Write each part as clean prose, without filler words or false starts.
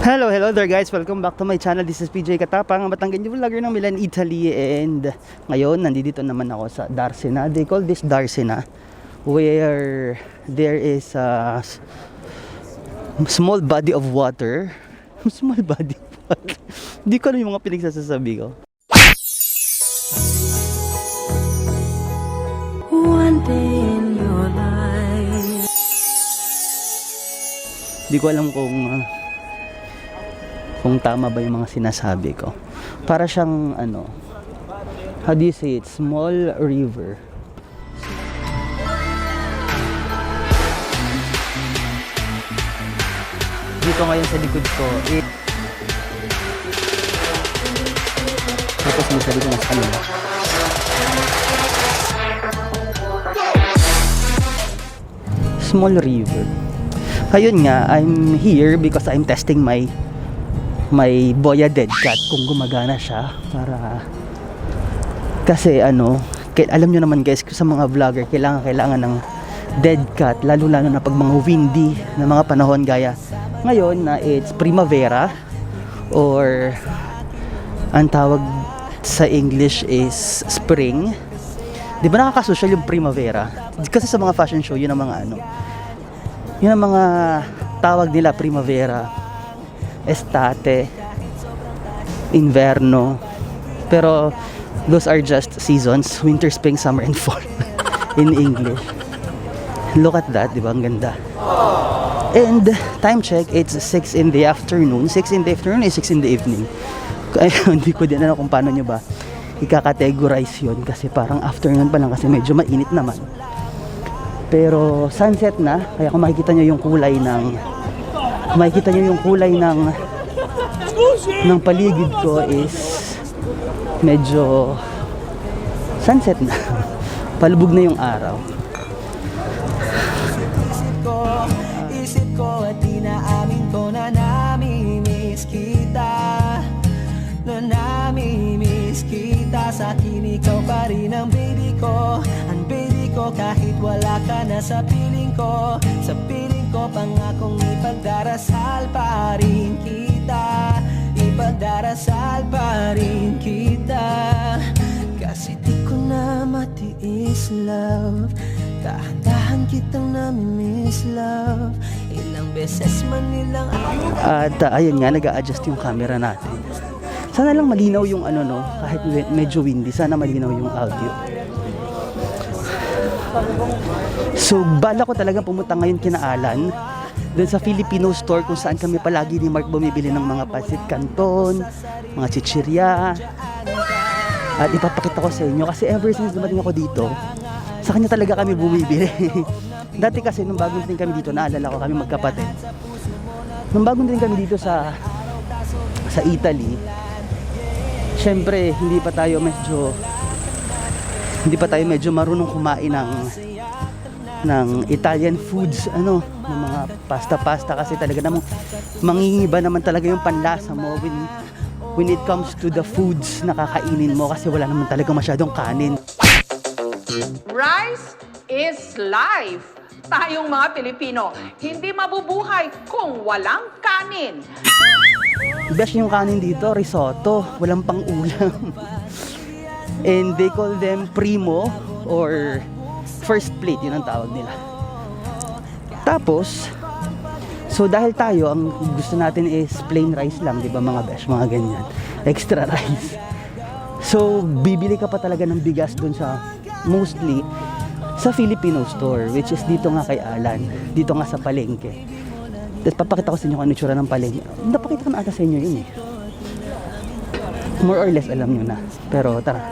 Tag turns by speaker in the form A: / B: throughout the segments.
A: Hello there guys, welcome back to my channel. This is PJ Katapang, Batangan vlogger ng Milan, Italy. And ngayon, nandito naman ako sa Darsena. They call this Darsena, where there is a small body of water. Small body of water. Hindi ko alam yung mga pinagsasasabi ko.
B: One day in your life.
A: Hindi ko alam kung tama ba yung mga sinasabi ko. Para siyang how do you say it? Small river. Dito ngayon sa likod ko, tapos may sa likod na sa kanila. Small river. Ayun nga, I'm here because I'm testing my Boya dead cat kung gumagana siya, para kasi alam nyo naman guys, sa mga vlogger kailangan ng dead cat, lalo na pag mga windy na mga panahon gaya ngayon na it's primavera, or ang tawag sa English is spring. Di ba nakakasosyal yung primavera? Kasi sa mga fashion show yun ang mga tawag nila, primavera, estate, inverno. Pero those are just seasons: winter, spring, summer, and fall in English. Look at that, di ba? Ang ganda. And time check, it's 6 in the afternoon. 6 in the afternoon is 6 in the evening. Hindi ko din alam kung paano nyo ba ika-categorize yun, kasi parang afternoon pa lang kasi medyo mainit naman. Pero sunset na, kaya kung makikita nyo yung kulay ng paligid ko is medyo sunset na. Palubog na yung araw.
B: Isip ko at inaamin ko na namimiss kita, na namimiss kita. Sa akin ikaw pa rin ang baby ko, ang baby ko, kahit wala ka na sa piling ko. Sa piling ko pangakong ipagdarasal pa rin kita, ipagdarasal pa rin kita. Kasi di ko na matiis, love, dahan-dahan kitang namimiss, love. Ilang beses man nilang
A: At ayun nga, nag-a-adjust yung camera natin. Sana lang malinaw yung kahit medyo windy, sana malinaw yung audio. So bala ko talagang pumunta ngayon kina Alan, doon sa Filipino store kung saan kami palagi ni Mark bumibili ng mga pancit canton, mga chichirya. At ipapakita ko sa inyo kasi ever since dumating ako dito, sa kanya talaga kami bumibili. Dati kasi nung bagong din kami dito, naalala ko kami magkapatid. Nung bagong din kami dito sa Italy, syempre hindi pa tayo medyo marunong kumain ng Italian foods, ng mga pasta kasi talaga namang mangingiba naman talaga yung panlasa mo when it comes to the foods na kakainin mo, kasi wala naman talaga masyadong kanin.
C: Rice is life. Tayong mga Pilipino, hindi mabubuhay kung walang kanin.
A: Best yung kanin dito, risotto, walang pang-ulam. And they call them primo or first plate, yun ang tawag nila. Tapos, so dahil tayo, ang gusto natin is plain rice lang, di ba mga besh, mga ganyan, extra rice. So, bibili ka pa talaga ng bigas dun mostly sa Filipino store, which is dito nga kay Alan, dito nga sa palengke. Tapos papakita ko sa inyo kung ano itsura ng palengke. Napakita ko na ata sa inyo yun eh. More or less alam nyo na. Pero tara,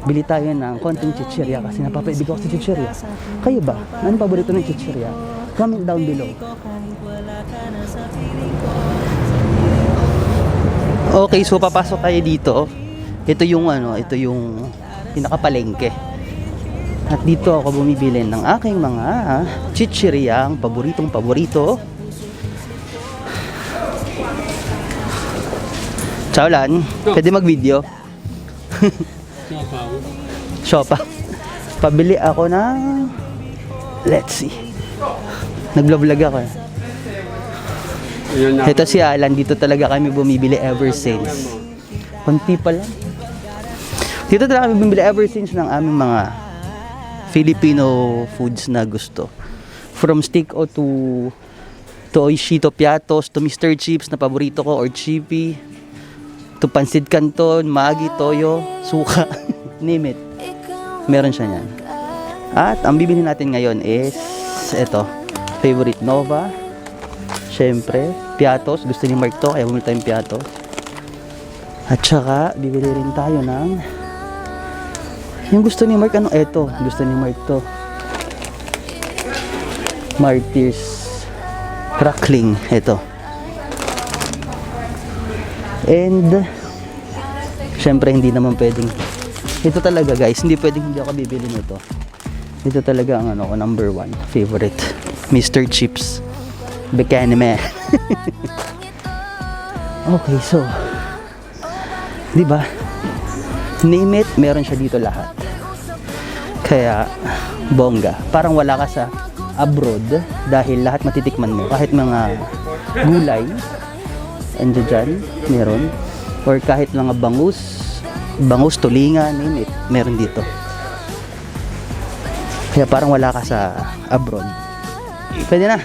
A: bili tayo ng konting chichirya kasi napapaibig ako sa chichirya. Kayo ba? Ano paborito ng chichirya? Comment down below. Okay, so papasok tayo dito. Ito yung pinakapalengke. At dito ako bumibili ng aking mga chichirya, ang paborito. Ciao Lan, pwede mag-video? Shopa. Pabili ako ng, let's see, nag-vlog ako. Ito si Alan, dito talaga kami bumibili ever since. Konti pa lang. Dito talaga kami bumibili ever since ng aming mga Filipino foods na gusto. From steak o to Oishito Piatos, to Mr. Chips na paborito ko, or Chippy, to Pansit Canton, Maggi, Toyo, Suka, name it. Meron siya niyan. At ang bibili natin ngayon is ito, favorite Nova. Siyempre, Piatos, gusto ni Mark to, kaya bumili tayong Piatos. At saka, bibili rin tayo ng yung gusto ni Mark, ano? Eto, gusto ni Mark to. Martyrs Crackling, eto. And siyempre, hindi naman pwedeng ito talaga guys, hindi pwedeng hindi ako bibili nito. Ito talaga ang ano ko, number 1 favorite, Mr. Chips Bekanime. Okay, so di ba? Name it, meron siya dito lahat. Kaya bongga. Parang wala ka sa abroad dahil lahat matitikman mo. Kahit mga gulay, andyan dyan, meron. Or kahit mga bangus, tulingan, name it, meron dito. Kaya parang wala ka sa abroad. Pwede na.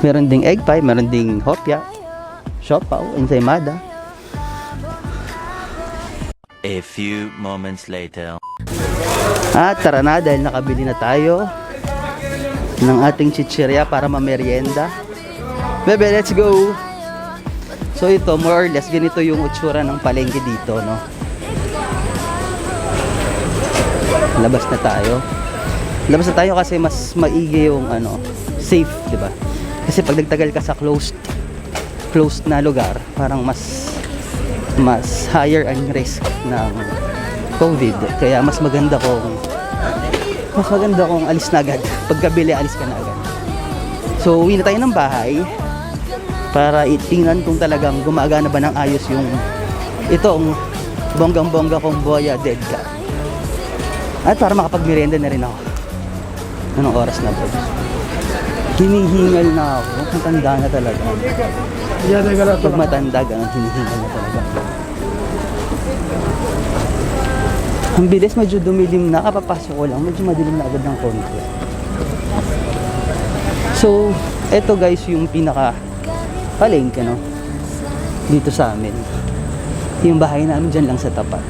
A: Meron ding egg pie, meron ding hopya, siopaw, ensaymada.
D: A few moments later.
A: At tara na, dahil nakabili na tayo ng ating chichirya para mamerienda. Bebe, let's go! So ito, more or less, ganito yung utsura ng palengke dito, no? Labas na tayo. Labas na tayo kasi mas maigi yung ano, safe, di ba? Kasi pag nagtagal ka sa closed na lugar, parang mas higher ang risk ng COVID. Kaya mas maganda kung alis na agad. Pagkabili, alis ka na agad. So, uwi na tayo ng bahay para itingnan kung talagang gumagana ba ng ayos yung itong bonggang-bongga kong Boya Dead Cat. At para makapagmerienda na rin ako. Anong oras na ba? Hinihingal na ako. Matanda na talaga. Pag matanda, ganun, hinihingal na talaga. Ang bilis, medyo dumilim na. Kapapasok ko lang, medyo madilim na agad ng konti. So, eto guys, yung pinaka palengke, no? Dito sa amin. Yung bahay namin dyan lang sa tapat.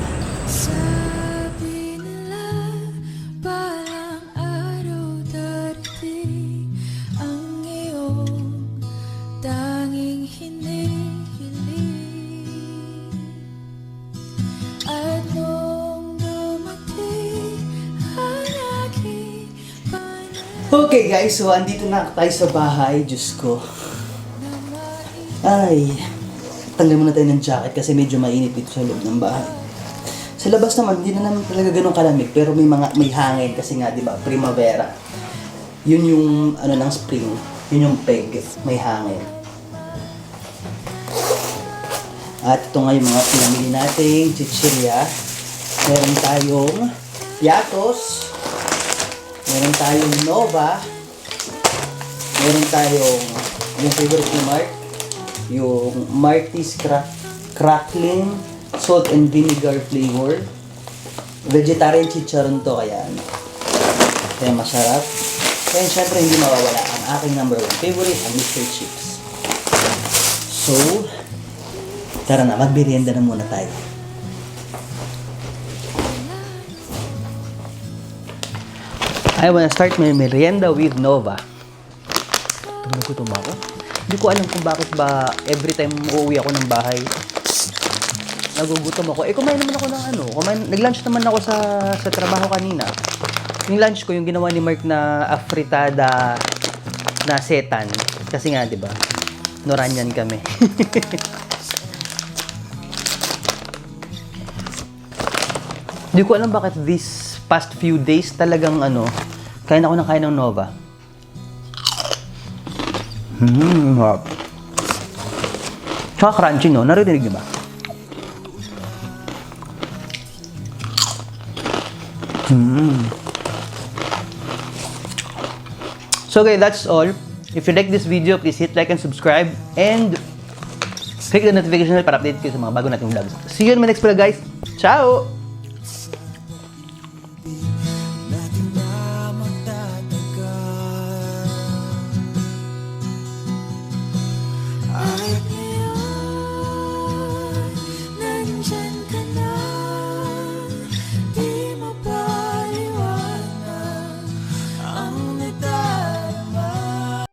A: Okay guys, so andito na tayo sa bahay. Diyos ko. Ay, tanggal muna tayo ng jacket kasi medyo mainit dito sa loob ng bahay. Sa labas naman, hindi na naman talaga ganun kalamig, pero may hangin kasi nga, di ba, primavera. Yun yung ano ng spring, yun yung peg, may hangin. At ito nga yung mga pinamili nating chichirya. Meron tayong Piatos, meron tayong Nova, meron tayong yung favorite ni Mark, yung Marty's Crackling salt and vinegar flavor. Vegetarian chicharon to, kaya masarap. And syempre hindi mawawala ang aking number 1 favorite, ang Mr. Chips. So tara na, magmerienda na muna tayo. I wanna start my merienda with Nova. Tumugutom ako. Hindi ko alam kung bakit ba every time uuwi ako ng bahay, nagugutom ako. Kumain naman ako ng nag-lunch naman ako sa trabaho kanina. Yung lunch ko, yung ginawa ni Mark na afritada na setan. Kasi nga, di ba? Noranyan kami. Hindi ko alam bakit these past few days talagang kain ako ng kain ng Nova. Tsaka crunchy, no? Narinig niyo ba? So So guys, that's all. If you like this video, please hit like and subscribe. And click the notification bell para update kayo sa mga bago nating vlogs. See you in my next vlog, guys. Ciao!